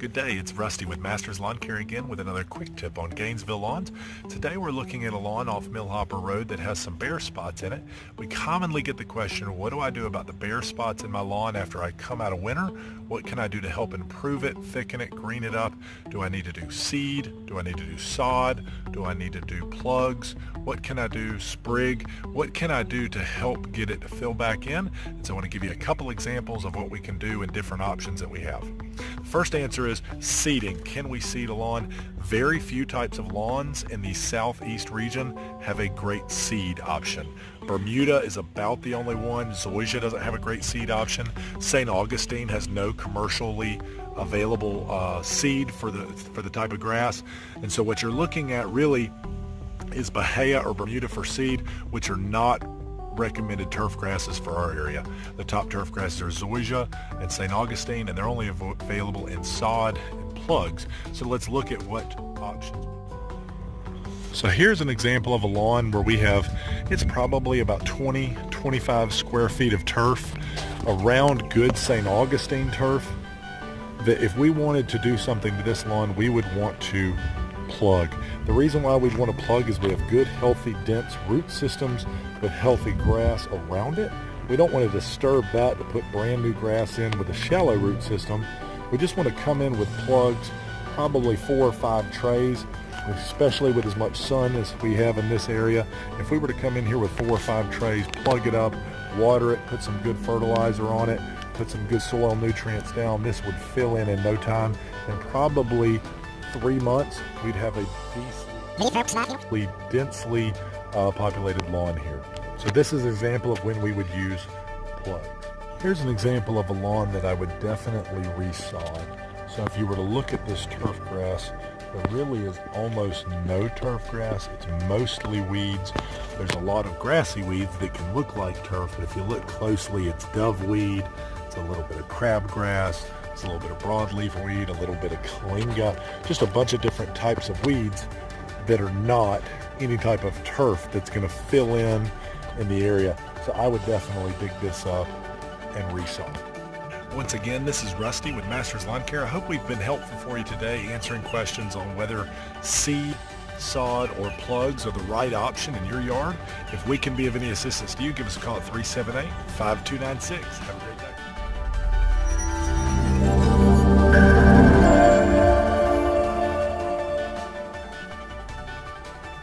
Good day, it's Rusty with Masters Lawn Care again with another quick tip on Gainesville lawns. Today we're looking at a lawn off Millhopper Road that has some bare spots in it. We commonly get the question, what do I do about the bare spots in my lawn after I come out of winter? What can I do to help improve it, thicken it, green it up? Do I need to do seed? Do I need to do sod? Do I need to do plugs? What can I do, sprig? What can I do to help get it to fill back in? And so I want to give you a couple examples of what we can do and different options that we have. The first answer is seeding. Can we seed a lawn? Very few types of lawns in the southeast region have a great seed option. Bermuda is about the only one. Zoysia doesn't have a great seed option. St. Augustine has no commercially available seed for the type of grass. And so what you're looking at really is Bahia or Bermuda for seed, which are not recommended turf grasses for our area. The top turf grasses are Zoysia and St. Augustine, and they're only available in sod and plugs. So let's look at what options. So here's an example of a lawn where we have, it's probably about 20-25 square feet of turf around good St. Augustine turf, that if we wanted to do something to this lawn, we would want to plug. The reason why we'd want to plug is we have good, healthy, dense root systems with healthy grass around it. We don't want to disturb that to put brand new grass in with a shallow root system. We just want to come in with plugs, probably 4 or 5 trays, especially with as much sun as we have in this area. If we were to come in here with 4 or 5 trays, plug it up, water it, put some good fertilizer on it, put some good soil nutrients down, this would fill in no time. And probably 3 months, we'd have a densely populated lawn here. So this is an example of when we would use plugs. Here's an example of a lawn that I would definitely resod. So if you were to look at this turf grass, there really is almost no turf grass. It's mostly weeds. There's a lot of grassy weeds that can look like turf, but if you look closely, it's doveweed, it's a little bit of crabgrass, it's a little bit of broadleaf weed, a little bit of kalinga, just a bunch of different types of weeds that are not any type of turf that's going to fill in the area. So I would definitely dig this up and resod. Once again, this is Rusty with Masters Lawn Care. I hope we've been helpful for you today, answering questions on whether seed, sod, or plugs are the right option in your yard. If we can be of any assistance to you, give us a call at 378-5296. Have a great day.